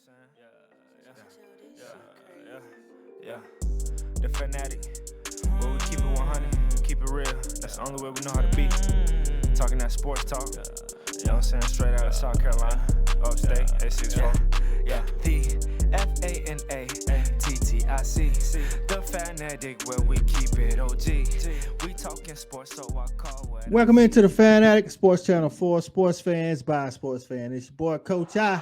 saying? Yeah. The fanatic. Where we keep it 100, keep it real. That's the only way we know how to be. Talking that sports talk. You know what I'm saying? Straight out of South Carolina. Upstate, A64. Yeah. The FANATTIC. The fanatic where we keep it OG. We talking sports, so I call what. Welcome into the Fanatic Sports Channel for sports fans by sports fans. It's your boy Coach I.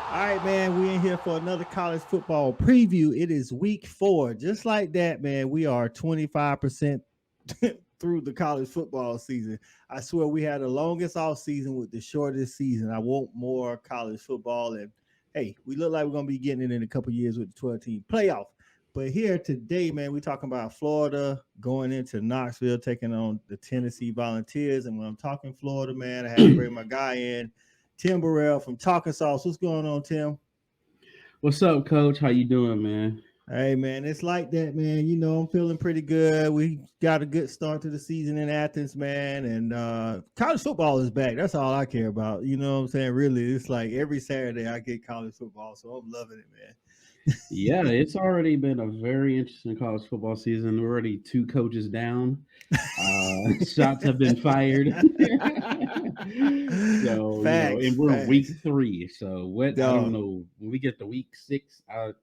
All right, man, we in here for another college football preview. It is week 4. Just like that, man, we are 25% through the college football season. I swear we had the longest off season with the shortest season. I want more college football. And, hey, we look like we're going to be getting it in a couple years with the 12-team playoff. But here today, man, we're talking about Florida going into Knoxville, taking on the Tennessee Volunteers. And when I'm talking Florida, man, I had to bring my guy in, Tim Burrell from Talking Sauce. What's going on, Tim? What's up, Coach? How you doing, man? Hey, man, it's like that, man. You know, I'm feeling pretty good. We got a good start to the season in Athens, man. And college football is back. That's all I care about. You know what I'm saying? Really, it's like every Saturday I get college football, so I'm loving it, man. Yeah, it's already been a very interesting college football season. We're already 2 coaches down. Shots have been fired. So, Facts, and we're facts. week 3. So what? I Dog. don't know. When we get to week 6, I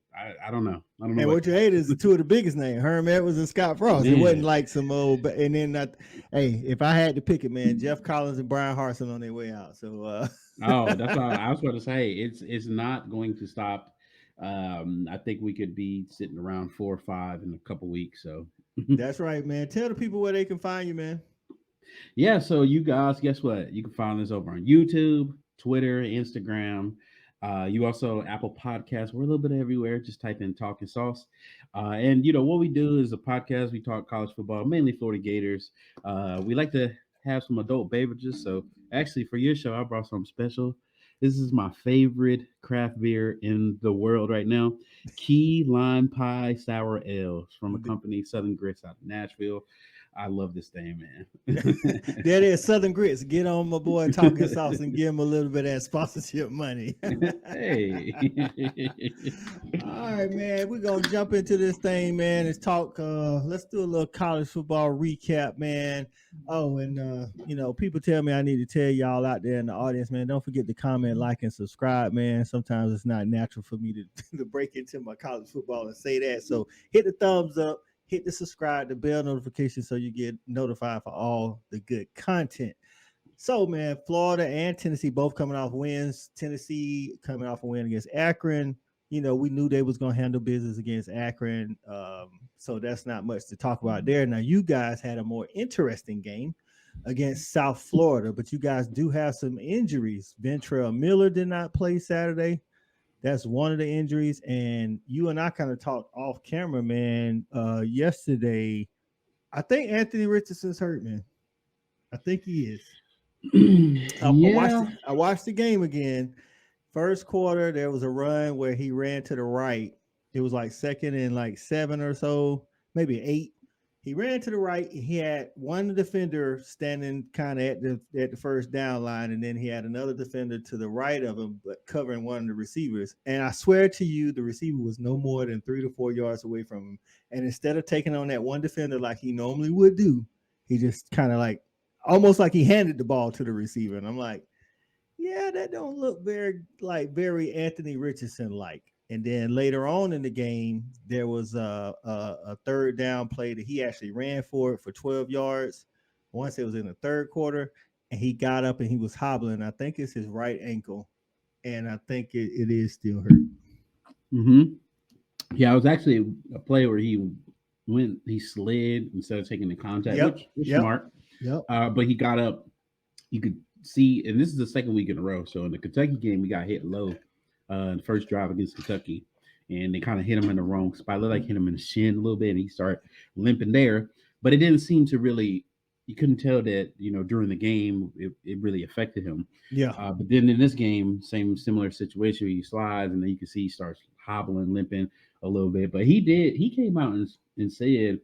don't know. I don't know. And what you hate is 2 of the biggest names, Herm Edwards and Scott Frost. It wasn't like some old, but and then hey, if I had to pick it, man, Jeff Collins and Brian Harson on their way out. So Oh, that's what I was going to say. It's not going to stop. I think we could be sitting around 4 or 5 in a couple weeks. So that's right, man. Tell the people where they can find you, man. yeah, so you guys, guess what? You can find us over on YouTube, Twitter, Instagram. You also Apple Podcasts. We're a little bit everywhere. Just type in Talking Sauce. And what we do is a podcast. We talk college football, mainly Florida Gators. We like to have some adult beverages. So actually, for your show, I brought something special. This is my favorite craft beer in the world right now. Key Lime Pie Sour Ale from a company, Southern Grits, out of Nashville. I love this thing, man. There it is, Southern Grits. Get on my boy Talking Sauce and give him a little bit of that sponsorship money. Hey. All right, man. We're gonna jump into this thing, man. Let's talk. Let's do a little college football recap, man. Oh, and people tell me I need to tell y'all out there in the audience, man. Don't forget to comment, like, and subscribe, man. Sometimes it's not natural for me to break into my college football and say that. So hit the thumbs up. Hit the subscribe, the bell notification so you get notified for all the good content. So, man, Florida and Tennessee both coming off wins. Tennessee coming off a win against Akron. We knew they was going to handle business against Akron. So that's not much to talk about there. Now, you guys had a more interesting game against South Florida, but you guys do have some injuries. Ventrell Miller did not play Saturday. That's one of the injuries. And you and I kind of talked off camera, man, yesterday. I think Anthony Richardson's hurt, man. I think he is. Yeah. I watched the game again. First quarter, there was a run where he ran to the right. It was like second and like 7 or so, maybe 8. He ran to the right. He had one defender standing kind of at the first down line, and then he had another defender to the right of him, but covering one of the receivers. And I swear to you, the receiver was no more than 3 to 4 yards away from him. And instead of taking on that one defender like he normally would do, he just kind of like almost like he handed the ball to the receiver. And I'm like, yeah, that don't look very Anthony Richardson like. And then later on in the game, there was a third down play that he actually ran for 12 yards. Once it was in the third quarter, and he got up and he was hobbling. I think it's his right ankle, and I think it is still hurt. Mm-hmm. Yeah, it was actually a play where he slid instead of taking the contact, which was smart. Yep. But he got up. You could see, and this is the second week in a row. So in the Kentucky game, we got hit low. The first drive against Kentucky, and they kind of hit him in the wrong spot. It looked like hit him in the shin a little bit, and he started limping there. But it didn't seem to really. You couldn't tell that during the game it really affected him. Yeah. But then in this game, similar situation where he slides, and then you can see he starts hobbling, limping a little bit. But he came out and said, it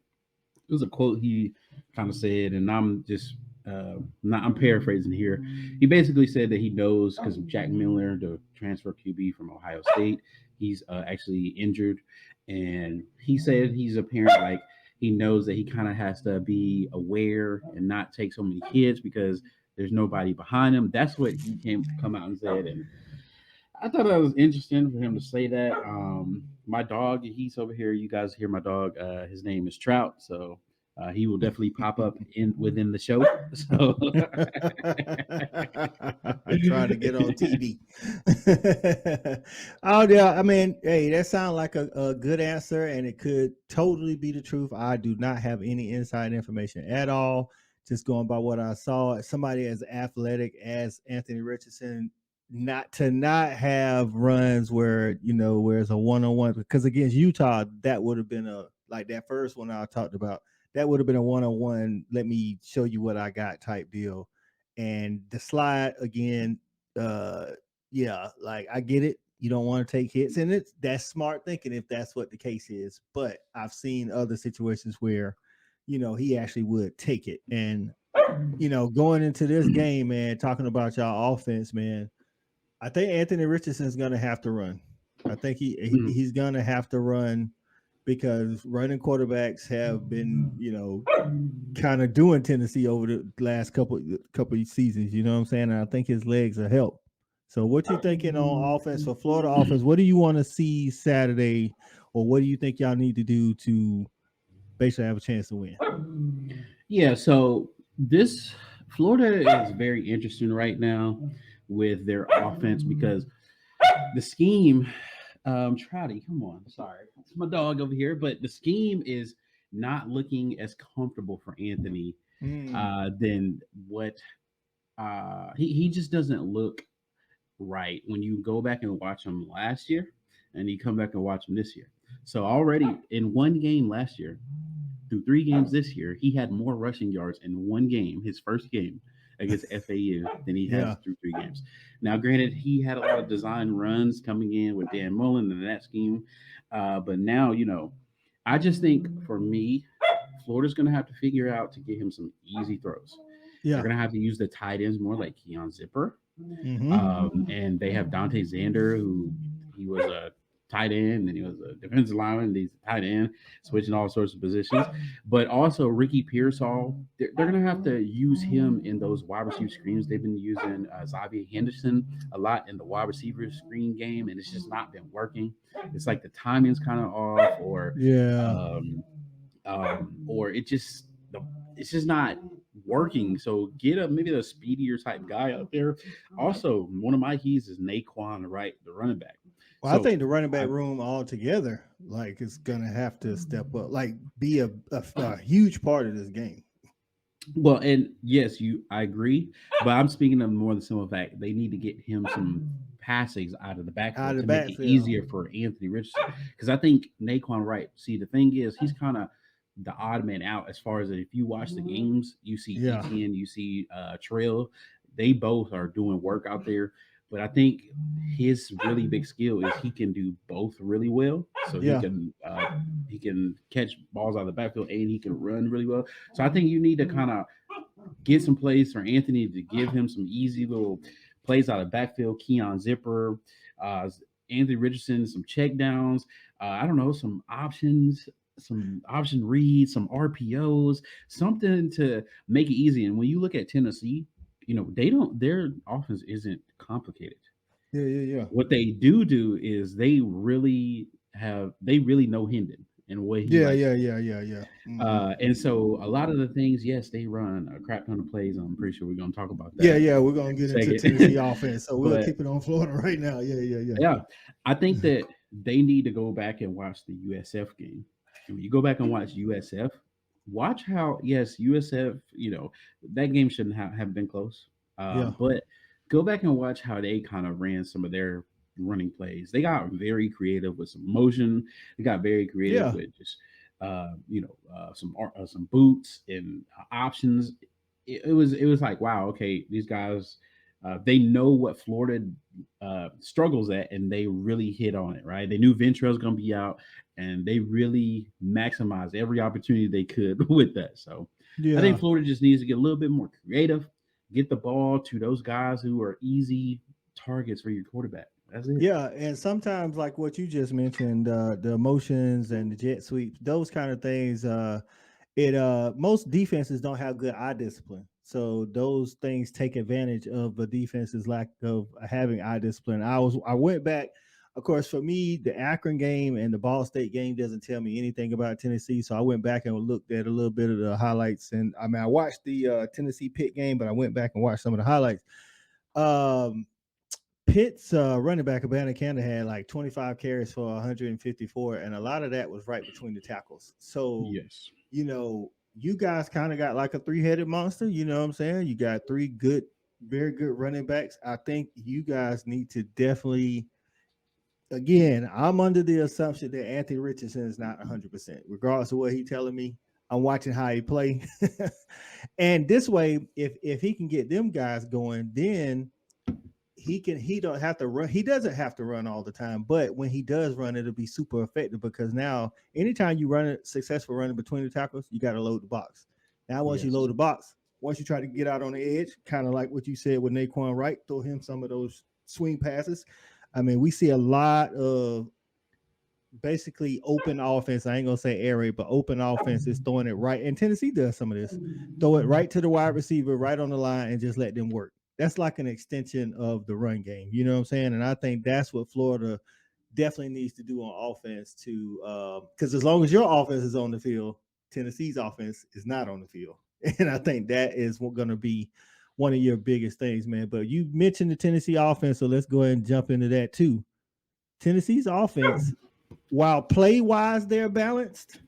was a quote he kind of said, and I'm just not I'm paraphrasing here. He basically said that he knows because of Jack Miller, the transfer QB from Ohio State, he's actually injured, and he said he's a parent like he knows that he kind of has to be aware and not take so many hits because there's nobody behind him. That's what he came come out and said, and I thought that was interesting for him to say that. My dog, he's over here. You guys hear my dog? His name is Trout, so he will definitely pop up in within the show. So Trying to get on TV. Oh yeah, I mean, hey, that sounds like a good answer, and it could totally be the truth. I do not have any inside information at all. Just going by what I saw, somebody as athletic as Anthony Richardson, not have runs where where it's a one-on-one, because against Utah that would have been a like that first one I talked about, that would have been a one-on-one, let me show you what I got type deal. And the slide again, uh yeah, like I get it, you don't want to take hits, and that's smart thinking if that's what the case is, but I've seen other situations where he actually would take it. And going into this game, man, talking about y'all offense, man, I think Anthony Richardson's going to have to run. I think he's going to have to run, because running quarterbacks have been, kind of doing Tennessee over the last couple of seasons. You know what I'm saying? And I think his legs will help. So, what you thinking on offense for Florida offense? What do you want to see Saturday, or what do you think y'all need to do to basically have a chance to win? Yeah, so this Florida is very interesting right now with their offense because the scheme, Trouty, come on, sorry, it's my dog over here, but the scheme is not looking as comfortable for Anthony than what he just doesn't look right when you go back and watch him last year and you come back and watch him this year. So already in one game last year, through 3 games this year, he had more rushing yards in one game, his first game against FAU, than he has through 3 games. Now, granted, he had a lot of design runs coming in with Dan Mullen and that scheme. But now, I just think for me, Florida's going to have to figure out to get him some easy throws. Yeah. They're going to have to use the tight ends more like Keon Zipper. Mm-hmm. And they have Dante Zander, who he was a tight end, and he was a defensive lineman, and he's a tight end, switching all sorts of positions. But also Ricky Pearsall, they're going to have to use him in those wide receiver screens. They've been using Xavier Henderson a lot in the wide receiver screen game, and it's just not been working. It's like the timing's kind of off, or it's just not working. So get maybe a speedier type guy out there. Also, one of my keys is Naquan, right, the running back. Well, I think the running back room altogether, like, is gonna have to step up, like, be a huge part of this game. Well, and yes, I agree, but I'm speaking of more the simple fact they need to get him some passings out of the backfield to make it easier for Anthony Richardson. Because I think Naquan, right? See, the thing is, he's kind of the odd man out as far as if you watch the games, you see Etienne, you see Trail, they both are doing work out there. But I think his really big skill is he can do both really well. So he can catch balls out of the backfield and he can run really well. So I think you need to kind of get some plays for Anthony to give him some easy little plays out of the backfield. Keon Zipper, Anthony Richardson, some check downs. I don't know, some options, some option reads, some RPOs, something to make it easy. And when you look at Tennessee, their offense isn't complicated. Yeah. What they do is they really know Hendon and what he likes. Mm-hmm. And so a lot of the things, yes, they run a crap ton of plays. I'm pretty sure we're going to talk about that. Yeah, we're going to get into Tennessee offense. So we'll keep it on Florida right now. Yeah. I think that they need to go back and watch the USF game. And when you go back and watch USF, watch how, yes, USF, that game shouldn't have been close. But go back and watch how they kind of ran some of their running plays. They got very creative with some motion. They got very creative with just, some boots and options. It was like, wow, okay, these guys, they know what Florida struggles at, and they really hit on it, right? They knew Ventrell's going to be out, and they really maximized every opportunity they could with that. So I Yeah. think Florida just needs to get a little bit more creative, get the ball to those guys who are easy targets for your quarterback. That's it. Yeah, and sometimes like what you just mentioned, the emotions and the jet sweeps, those kind of things, it most defenses don't have good eye discipline. So those things take advantage of the defense's lack of having eye discipline. I went back, of course, for me, the Akron game and the Ball State game doesn't tell me anything about Tennessee. So I went back and looked at a little bit of the highlights. And I mean, I watched the Tennessee Pitt game, but I went back and watched some of the highlights. Um, Pitt's running back Abanikanda had like 25 carries for 154, and a lot of that was right between the tackles. So, Yes. you guys kind of got like a three-headed monster. You know what I'm saying? You got three good, very good running backs. I think you guys need to definitely. Again, I'm under the assumption that Anthony Richardson is not 100%, regardless of what he's telling me. I'm watching how he play, and this way, if he can get them guys going, then he don't have to run. He doesn't have to run all the time, but when he does run, it'll be super effective because now anytime you run it successful running between the tackles, you got to load the box. Now once you Yes. load the box, once you try to get out on the edge, kind of like what you said with Naquan Wright, throw him some of those swing passes. I mean, we see a lot of basically open offense. I ain't gonna say air raid, but open offense is throwing it right. And Tennessee does some of this. Throw it right to the wide receiver, right on the line, and just let them work. That's like an extension of the run game. You know what I'm saying? And I think that's what Florida definitely needs to do on offense to because as long as your offense is on the field, Tennessee's offense is not on the field. And I think that is going to be one of your biggest things, man. But you mentioned the Tennessee offense, so let's go ahead and jump into that too. Tennessee's offense, while play wise they're balanced,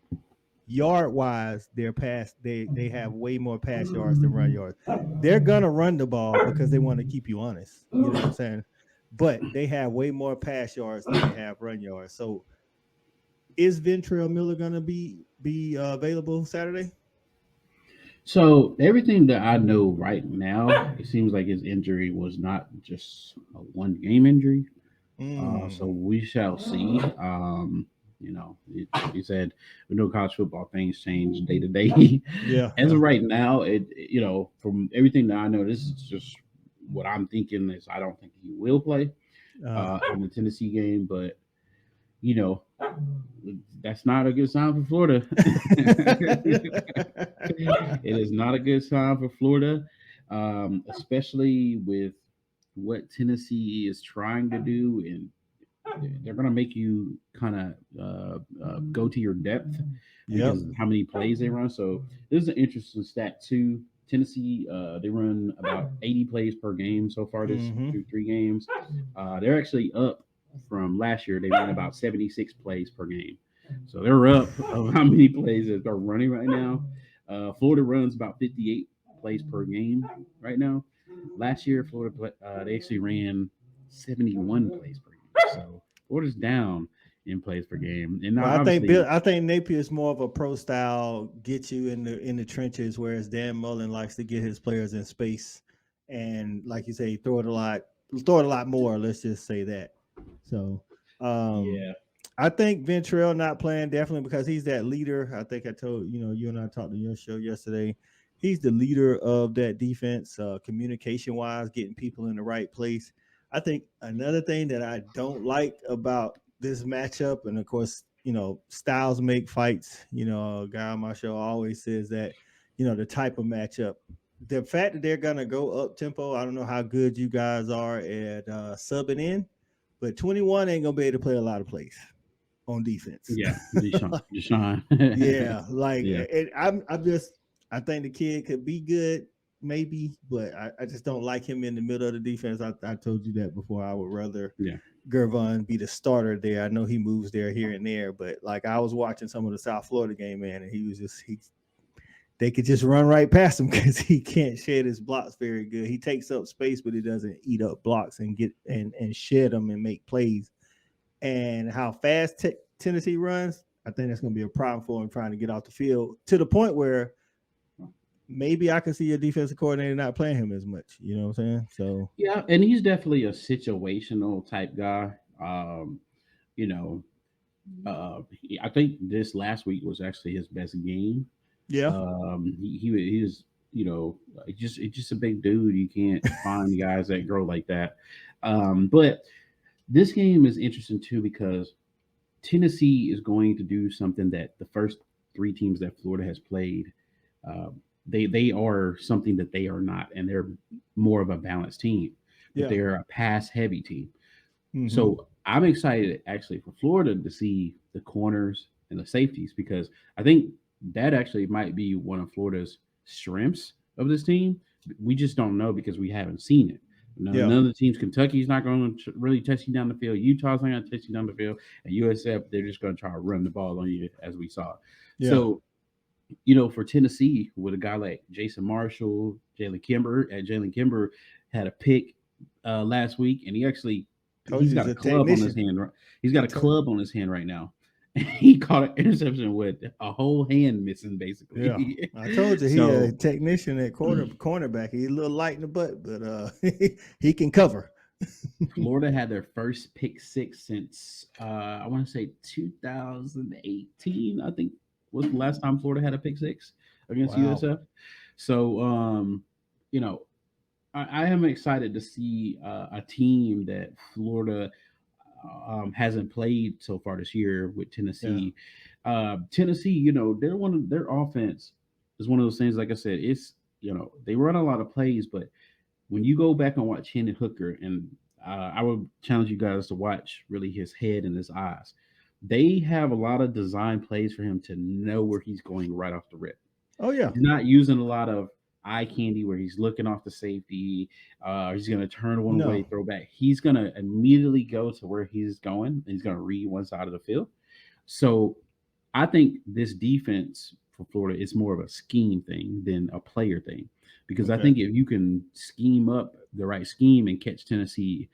yard wise they have way more pass yards than run yards. They're gonna run the ball because they want to keep you honest. You know what I'm saying? But they have way more pass yards than they have run yards. So is Ventrell Miller gonna be available Saturday? So everything that I know right now, it seems like his injury was not just a one game injury. So Mm, we shall see. He said, we know college football things change day to day. yeah, As yeah. of right now, from everything that I know, this is just what I'm thinking is I don't think he will play Uh, in the Tennessee game, but you know, that's not a good sign for Florida. It is not a good sign for Florida, especially with what Tennessee is trying to do, and they're going to make you kind of go to your depth yep. because of how many plays they run. So this is an interesting stat too. Tennessee, they run about 80 plays per game so far this Mm-hmm. through 3 games. They're actually up from last year. They ran about 76 plays per game. So they're up of how many plays that they're running right now. Florida runs about 58 plays per game right now. Last year, Florida they actually ran 71 plays per game. So Florida's down in plays per game, and Well, now obviously, I think Napier is more of a pro style, get you in the trenches, whereas Dan Mullen likes to get his players in space and, like you say, throw it a lot more. Let's just say that. So, um, yeah, I think Ventrell not playing definitely because he's that leader. I think I told you and I talked on your show yesterday. He's the leader of that defense, communication wise, getting people in the right place. I think another thing that I don't like about this matchup, and of course, styles make fights. A guy on my show always says that, the type of matchup. The fact that they're gonna go up tempo, I don't know how good you guys are at subbing in, but 21 ain't gonna be able to play a lot of plays on defense. yeah, Deshaun, Yeah, like yeah, I'm just I think the kid could be good, maybe, but I just don't like him in the middle of the defense. I told you that before. I would rather yeah, Gervon be the starter there. I know he moves there here and there, but like I was watching some of the South Florida game, man, and he they could just run right past him because he can't shed his blocks very good. He takes up space, but he doesn't eat up blocks and get and shed them and make plays. And how fast Tennessee runs, I think that's going to be a problem for him trying to get off the field to the point where maybe I can see your defensive coordinator not playing him as much. You know what I'm saying? So yeah. And he's definitely a situational type guy. You know, I think this last week was actually his best game. Yeah. He was, just a big dude. You can't find guys that grow like that. But this game is interesting too because Tennessee is going to do something that the first three teams that Florida has played, uh, they are something that they are not, and they're more of a balanced team, but Yeah. they're a pass heavy team. Mm-hmm. So I'm excited actually for Florida to see the corners and the safeties because I think that actually might be one of Florida's strengths of this team. We just don't know because we haven't seen it. Yeah. None of the teams, Kentucky's not going to really touch you down the field. Utah's not going to touch you down the field. And USF, they're just going to try to run the ball on you, as we saw. Yeah. So, for Tennessee, with a guy like Jason Marshall, Jalen Kimber had a pick last week, and Told he's you he's got a a club on his technician. hand. He's got I a told club on his hand right now. He caught an interception with a whole hand missing, Yeah. basically. I told you he a So technician at cornerback. He's a little light in the butt, but he can cover. Florida had their first pick six since I want to say 2018. I think was the last time Florida had a pick six against Wow. USF. So you know, I am excited to see a team that Florida hasn't played so far this year with Yeah. Tennessee. Tennessee, they're one of their offense is one of those things. Like I said, it's they run a lot of plays, but when you go back and watch Hendon Hooker, and I would challenge you guys to watch really his head and his eyes. They have a lot of design plays for him to know where he's going right off the rip. Oh yeah. He's not using a lot of eye candy where he's looking off the safety. He's going to turn one way, No. throw back. He's going to immediately go to where he's going. He's going to read one side of the field. So I think this defense for Florida is more of a scheme thing than a player thing. Because I Okay. think if you can scheme up the right scheme and catch Tennessee,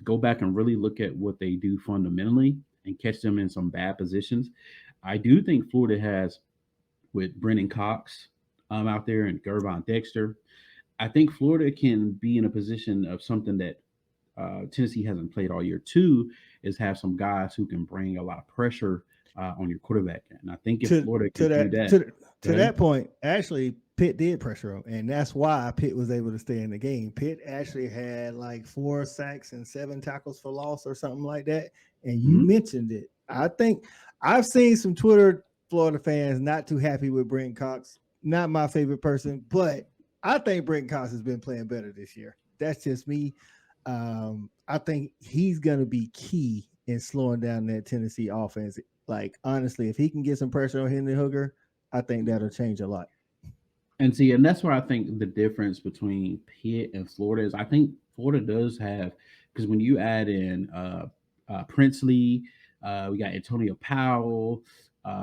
go back and really look at what they do fundamentally and catch them in some bad positions. I do think Florida has, with Brennan Cox out there and Gervon Dexter, I think Florida can be in a position of something that Tennessee hasn't played all year. Two is have some guys who can bring a lot of pressure on your quarterback. And I think if To Florida to can do that that, to go to ahead. that point, actually, Pitt did pressure him, and that's why Pitt was able to stay in the game. Pitt actually had like 4 sacks and 7 tackles for loss or something like that. And you Mhm. mentioned it. I think I've seen some Twitter Florida fans not too happy with Brent Cox. Not my favorite person, but I think Brent Cox has been playing better this year. That's just me. I think he's going to be key in slowing down that Tennessee offense. Like, honestly, if he can get some pressure on Henry Hooker, I think that'll change a lot. And that's where I think the difference between Pitt and Florida is. I think Florida does have, because when you add in Princely, we got Antonio Powell,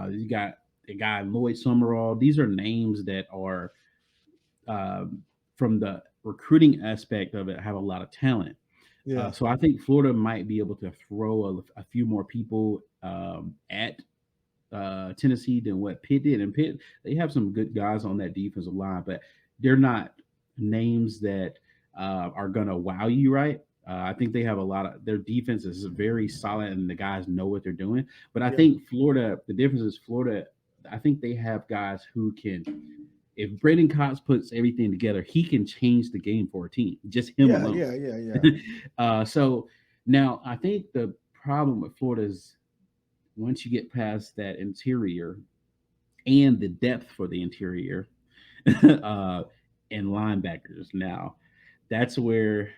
you got the guy Lloyd Summerall. These are names that are from the recruiting aspect of it have a lot of talent. Yeah. So I think Florida might be able to throw a few more people at Tennessee than what Pitt did. And Pitt, they have some good guys on that defensive line, but they're not names that are going to wow you, right? I think they have a lot of their defense is very solid and the guys know what they're doing. But I Yeah. think Florida, the difference is Florida, I think they have guys who can, if Braden Cox puts everything together, he can change the game for a team, just him Yeah. alone. Yeah. Yeah. Yeah. So now I think the problem with Florida is once you get past that interior and the depth for the interior uh, and linebackers, now that's where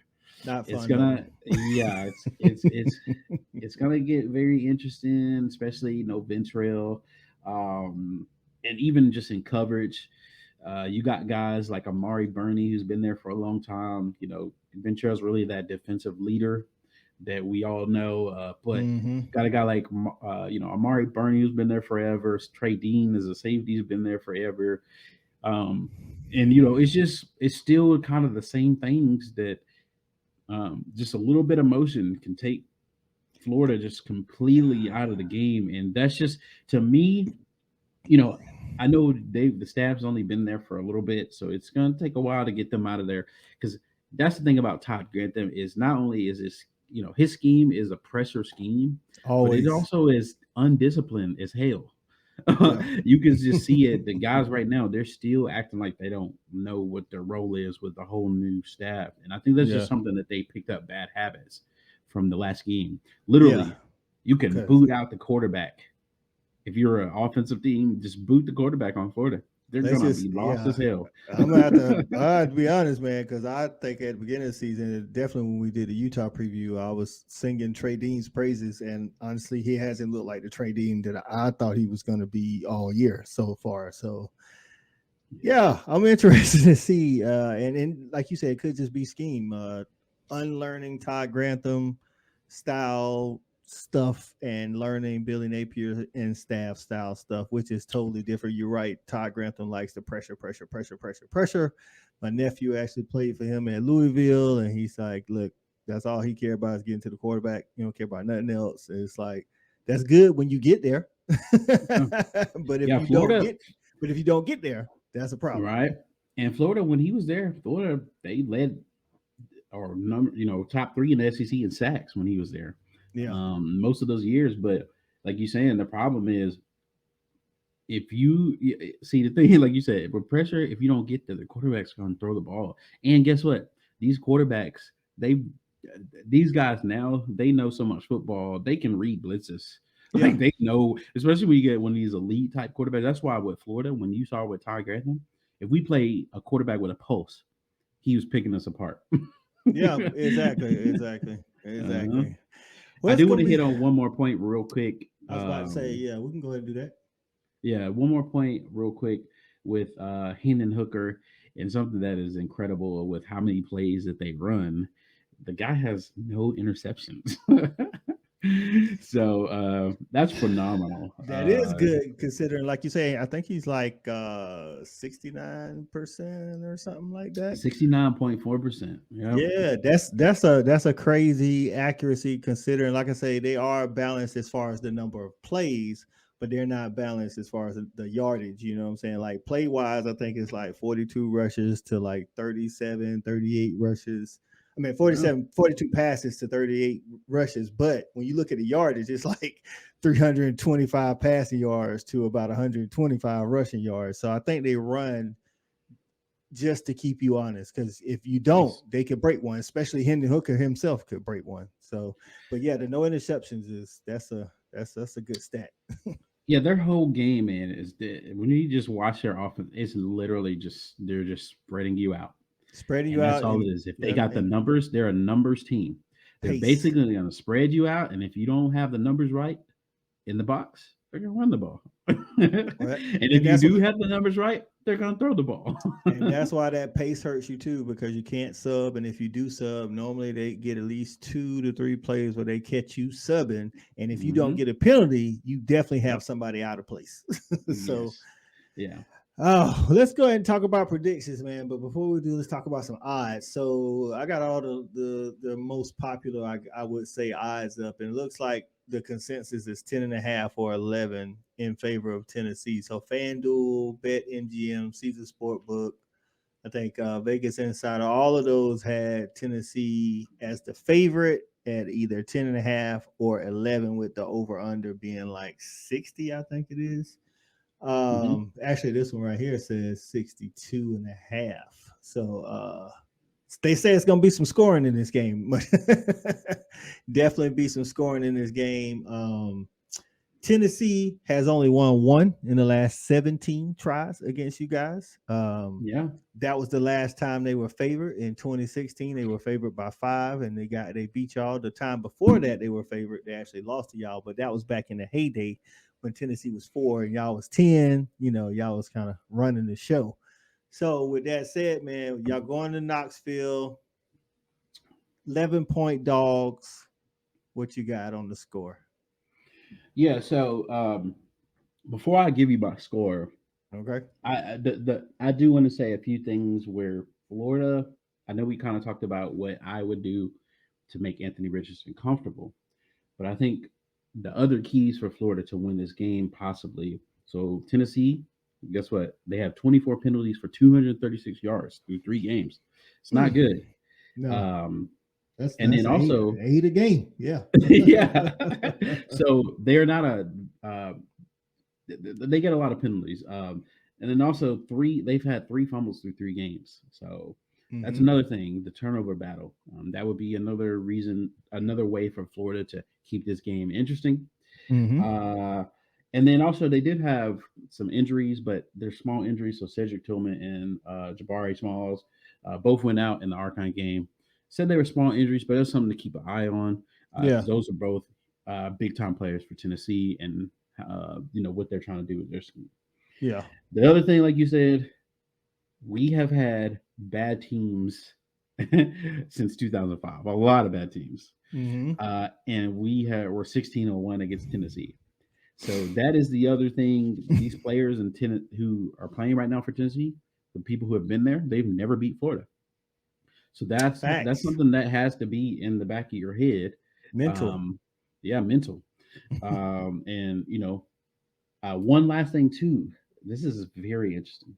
Not it's fun no gonna, yeah, it's gonna get very interesting, especially Ventrell, and even just in coverage. You got guys like Amari Burney, who's been there for a long time. Ventrell's really that defensive leader that we all know. But Mm-hmm. got a guy like Amari Burney, who's been there forever. Trey Dean is a safety, who's been there forever. And it's still kind of the same things that just a little bit of motion can take Florida just completely out of the game. And that's just, to me, I know the staff's only been there for a little bit, so it's going to take a while to get them out of there. Because that's the thing about Todd Grantham is not only is this, his scheme is a pressure scheme, but it Always. also is undisciplined as hell. Yeah. You can just see it. The guys right now, they're still acting like they don't know what their role is with the whole new staff. And I think that's Yeah. just something that they picked up bad habits from the last game. Yeah. Literally, you can Cause boot out the quarterback. If you're an offensive team, just boot the quarterback on Florida. They're let's gonna just be lost yeah. as hell. I have to be honest, man, because I think at the beginning of the season, definitely when we did the Utah preview, I was singing Trey Dean's praises, and honestly, he hasn't looked like the Trey Dean that I thought he was going to be all year so far. So yeah, I'm interested to see. And like you said, it could just be scheme, unlearning Todd Grantham style stuff and learning Billy Napier and staff style stuff, which is totally different. You're right. Todd Grantham likes the pressure, pressure, pressure, pressure, pressure. My nephew actually played for him at Louisville, and he's like, look, that's all he cares about is getting to the quarterback. He don't care about nothing else. It's like that's good when you get there, but if Yeah, you don't Florida, get, but if you don't get there, that's a problem. right? And Florida, when he was there, Florida they led or top three in the SEC in sacks when he was there. Yeah. Most of those years, but like you saying, the problem is if you see the thing, like you said, with pressure, if you don't get there, the quarterback's going to throw the ball. And guess what? These quarterbacks, they, these guys now, they know so much football. They can read blitzes. Yeah. Like they know, especially when you get one of these elite type quarterbacks. That's why with Florida, when you saw with Ty Grantham, if we play a quarterback with a pulse, he was picking us apart. Yeah, exactly, exactly, Uh-huh. exactly. Well, I it's do want gonna to hit be. on one more point real quick. I was about to say, yeah, we can go ahead and do that. Yeah, one more point real quick with Hendon Hooker and something that is incredible with how many plays that they run. The guy has no interceptions. So that's phenomenal. That is good considering, like you say, I think he's like 69% or something like that. 69.4%. Yeah. Yeah, that's a crazy accuracy considering, like I say, they are balanced as far as the number of plays, but they're not balanced as far as the yardage. You know what I'm saying? Like play wise, I think it's like 42 rushes to like 37, 38 rushes. I mean, Yeah. 47, 42 passes to 38 rushes. But when you look at the yardage, it's like 325 passing yards to about 125 rushing yards. So I think they run just to keep you honest, because if you don't, Yes. they could break one. Especially Hendon Hooker himself could break one. So, but yeah, the no interceptions is that's a good stat. Yeah, their whole game, man, is when you just watch their offense, it's literally just they're just spreading you out. Spreading And you that's out all in it is. If they yeah, got the and numbers, they're a numbers team. They're pace. basically going to spread you out. And if you don't have the numbers right in the box, they're going to run the ball. And Right? if And you that's what do have the numbers right, they're going to throw the ball. and that's why that pace hurts you too, because you can't sub. And if you do sub, normally they get at least 2 to 3 plays where they catch you subbing. And if you don't Hmm. get a penalty, you definitely have Yep. somebody out of place. So Yes. Yeah. oh, let's go ahead and talk about predictions, man. But before we do, let's talk about some odds. So I got all the most popular, I would say, odds up, and it looks like the consensus is 10.5 or 11 in favor of Tennessee. So FanDuel, BetMGM, Caesar Sportbook, I think Vegas Insider, all of those had Tennessee as the favorite at either 10.5 or 11, with the over under being like 60, I think it is. Hmm. Actually, this one right here says 62 and a half. So they say it's gonna be some scoring in this game. Definitely be some scoring in this game. Tennessee has only won one in the last 17 tries against you guys. Yeah. That was the last time they were favored in 2016. They were favored by 5, and they beat y'all. The time before that, they were favored. They actually lost to y'all, but that was back in the heyday when Tennessee was 4 and y'all was 10. You know, y'all was kind of running the show. So with that said, man, y'all going to Knoxville, 11-point dogs. What you got on the score? Yeah. So before I give you my score, Okay. I do want to say a few things where Florida. I know we kind of talked about what I would do to make Anthony Richardson comfortable, but I think the other keys for Florida to win this game possibly. So Tennessee, guess what? They have 24 penalties for 236 yards through 3 games. It's not Mm, good. no, Um, and that's then also, eight a game. Yeah. yeah. So they're not a they get a lot of penalties. And then also they've had 3 fumbles through 3 games. So that's Mm-hmm. another thing, the turnover battle. That would be another reason, another way for Florida to keep this game interesting. Mm-hmm. Uh, and then also they did have some injuries, but they're small injuries. So Cedric Tillman and Jabari Smalls both went out in the Archon game. Said they were small injuries, but it's something to keep an eye on Yeah. because those are both big time players for Tennessee, and what they're trying to do with their scheme. Yeah. The other thing, like you said, we have had bad teams since 2005. A lot of bad teams, Mm-hmm. and we're 16-1 against Tennessee. So that is the other thing. These players who are playing right now for Tennessee, the people who have been there, they've never beat Florida. So that's Facts. something that has to be in the back of your head. Mental. Um, yeah, mental. And one last thing too. This is very interesting.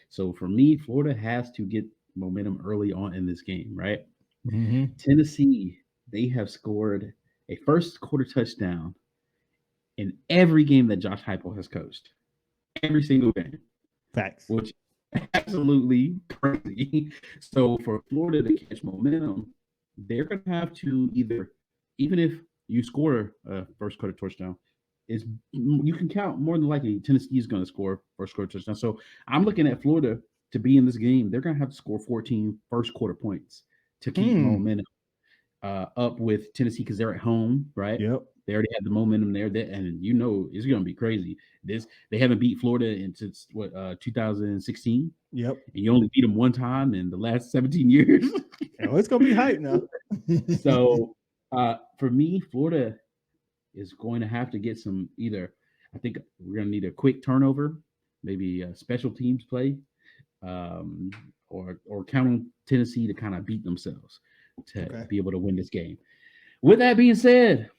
So for me, Florida has to get momentum early on in this game, right? Mm-hmm. Tennessee, they have scored a first quarter touchdown in every game that Josh Heupel has coached. Every single game, Facts. which is absolutely crazy. So for Florida to catch momentum, they're going to have to either, even if you score a first quarter touchdown, is you can count more than likely Tennessee is going to score first quarter touchdown. So I'm looking at Florida to be in this game. They're going to have to score 14 first quarter points to keep Hmm. momentum up with Tennessee because they're at home, right? Yep. They already had the momentum there, and it's going to be crazy. They haven't beat Florida since 2016, Yep. and you only beat them one time in the last 17 years. Oh, it's gonna be hype now. So for me, Florida is going to have to get some either. I think we're going to need a quick turnover, maybe a special teams play, um, or count on Tennessee to kind of beat themselves to Okay. be able to win this game. With that being said,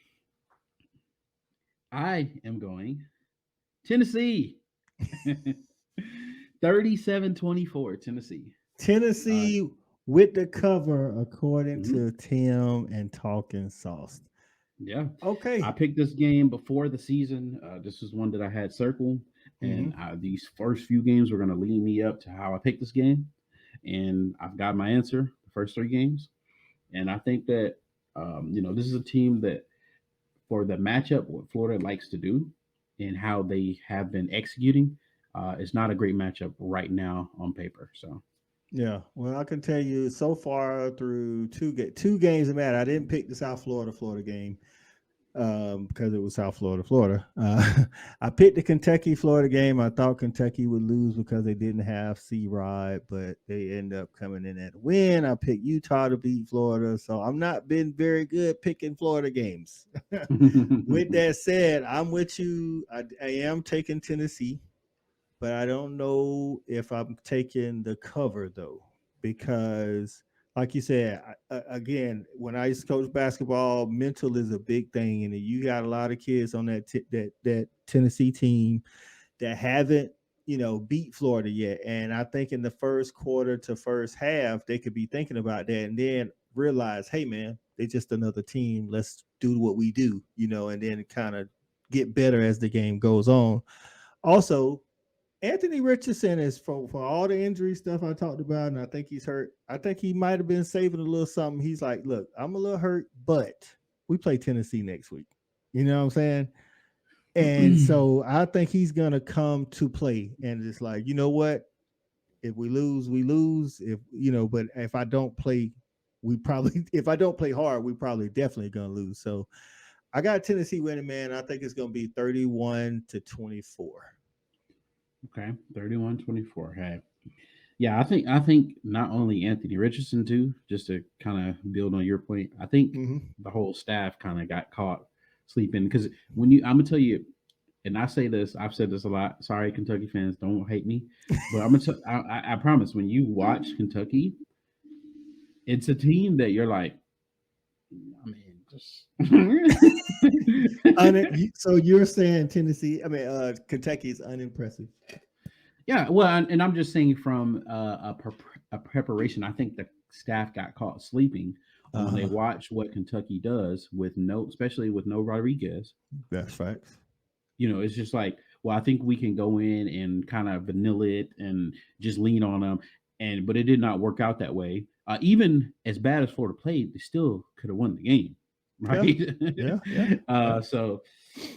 I am going Tennessee. 37-24 Tennessee. Tennessee with the cover, according Mhm. to Tim and Talking Sauce. Yeah. I Okay. picked this game before the season. This was one that I had circled. Mm-hmm. And these first few games were going to lead me up to how I picked this game. And I've got my answer the first 3 games. And I think that, this is a team that, for the matchup, what Florida likes to do and how they have been executing, it's not a great matchup right now on paper. So, Yeah. Well, I can tell you so far through two games that matter. I didn't pick the Florida game because it was Florida. I picked the Kentucky Florida game. I thought Kentucky would lose because they didn't have C Rod, but they end up coming in at a win. I picked Utah to beat Florida, so I'm not been very good picking Florida games. With that said, I'm with you. I am taking Tennessee, but I don't know if I'm taking the cover though, because like you said, again, when I used to coach basketball, mental is a big thing, and you got a lot of kids on that Tennessee team that haven't beat Florida yet, and I think in the first quarter to first half they could be thinking about that, and then realize, hey man, they're just another team. Let's do what we do, and then kind of get better as the game goes on. Also, Anthony Richardson is for all the injury stuff I talked about, and I think he's hurt. I think he might have been saving a little something. He's like, look, I'm a little hurt, but we play Tennessee next week. You know what I'm saying? And so I think he's gonna come to play, and it's like, you know what? If we lose, we lose. But if I don't play, we probably if I don't play hard, we probably definitely gonna lose. So I got Tennessee winning, man. I think it's gonna be 31-24. Okay, 31-24. Hey. Yeah, I think not only Anthony Richardson too, just to kind of build on your point. I think Mm-hmm. the whole staff kind of got caught sleeping because I'm gonna tell you, and I say this, I've said this a lot. Sorry, Kentucky fans, don't hate me, but I promise when you watch Kentucky, it's a team that you're like, I mean, just So you're saying Tennessee? I mean, Kentucky is unimpressive. yeah. Well, and I'm just saying from a preparation. I think the staff got caught sleeping on when they Uh, watch what Kentucky does with especially with no Rodriguez. that's facts. It's just like well, I think we can go in and kind of vanilla it and just lean on them. But it did not work out that way. Even as bad as Florida played, they still could have won the game, right? Yeah. So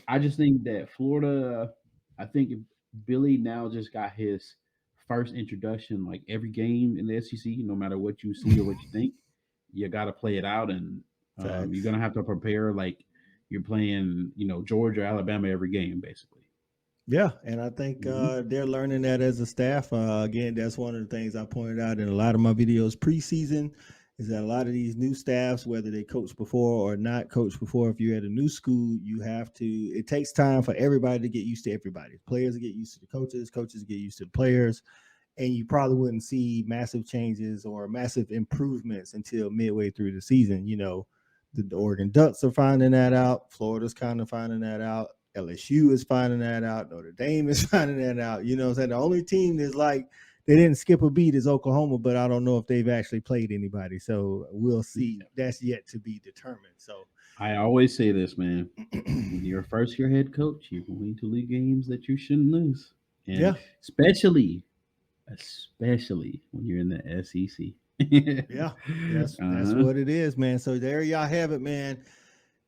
I just think that Florida, I think Billy now just got his first introduction like every game in the SEC, no matter what you see or what you think, you got to play it out, and you're gonna have to prepare like you're playing, Georgia, Alabama every game, basically. Yeah, and I think they're learning that as a staff. Again, that's one of the things I pointed out in a lot of my videos preseason, is that a lot of these new staffs, whether they coached before or not coached before, if you're at a new school, it takes time for everybody to get used to everybody. Players get used to the coaches get used to the players, and you probably wouldn't see massive changes or massive improvements until midway through the season. The Oregon Ducks are finding that out. Florida's kind of finding that out. LSU is finding that out. Notre Dame is finding that out. You know what I'm saying? The only team that's like they didn't skip a beat is Oklahoma, but I don't know if they've actually played anybody. So we'll see. That's yet to be determined. So I always say this, man. When you're a first-year head coach, you're going to lose games that you shouldn't lose. And especially when you're in the SEC. That's what it is, man. So there y'all have it, man.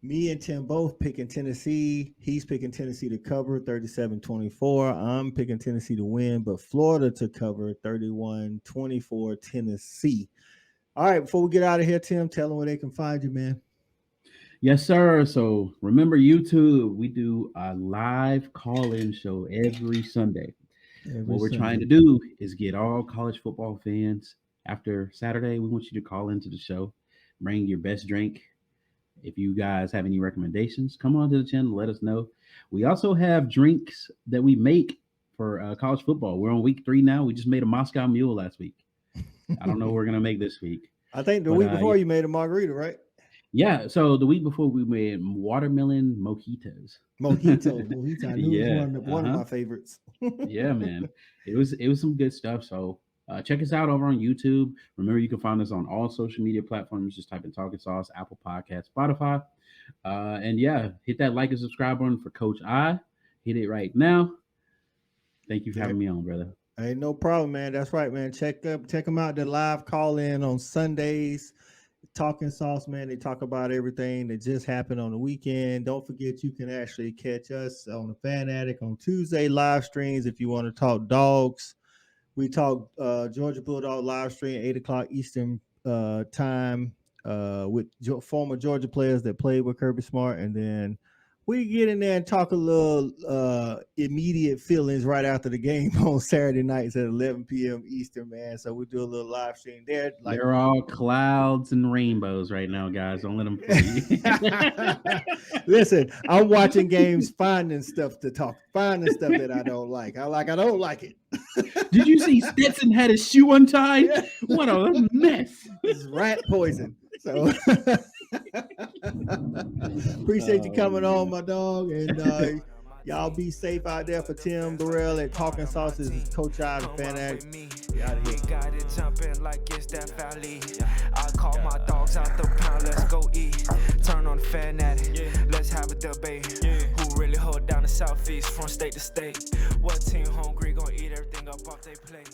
Me and Tim both picking Tennessee. He's picking Tennessee to cover 37-24. I'm picking Tennessee to win, but Florida to cover 31-24 Tennessee. All right, before we get out of here, Tim, tell them where they can find you, man. Yes, sir. So remember YouTube, we do a live call-in show every Sunday. What we're trying to do is get all college football fans. After Saturday, we want you to call into the show, bring your best drink. If you guys have any recommendations, come on to the channel, let us know. We also have drinks that we make for college football. We're on week 3 now. We just made a Moscow Mule last week. I don't know what we're going to make this week. I think the week before you made a margarita, right? Yeah, so the week before we made watermelon mojitos. Mojito. I knew it was one of my favorites. Yeah, man. It was some good stuff. So check us out over on YouTube. Remember, you can find us on all social media platforms. Just type in Talking Sauce, Apple Podcasts, Spotify. And yeah, hit that like and subscribe button for Coach I. Hit it right now. Thank you for having me on, brother. Hey, no problem, man. That's right, man. Check them out. The live call-in on Sundays. Talking Sauce, man. They talk about everything that just happened on the weekend. Don't forget, you can actually catch us on the Fan Addict on Tuesday live streams if you want to talk dogs. We talk Georgia Bulldog live stream 8:00 Eastern time with former Georgia players that played with Kirby Smart, and then we get in there and talk a little immediate feelings right after the game on Saturday nights at 11 p.m. Eastern, man. So we do a little live stream there. They're all clouds and rainbows right now, guys. Don't let them fool you. Listen, I'm watching games, finding stuff that I don't like. I don't like it. Did you see Stetson had his shoe untied? Yeah. What a mess. It's rat poison. So appreciate you coming on, my dog, and y'all be safe out there. For Tim Burrell at Talking Sauce, is Coach I, the Fan Addict. We got it jumping like it's that valley. I call my dogs out the pound, let's go eat. Turn on the Fan Addict, let's have a debate. Who really hold down the Southeast from state to state? What team hungry gonna eat everything up off their plate?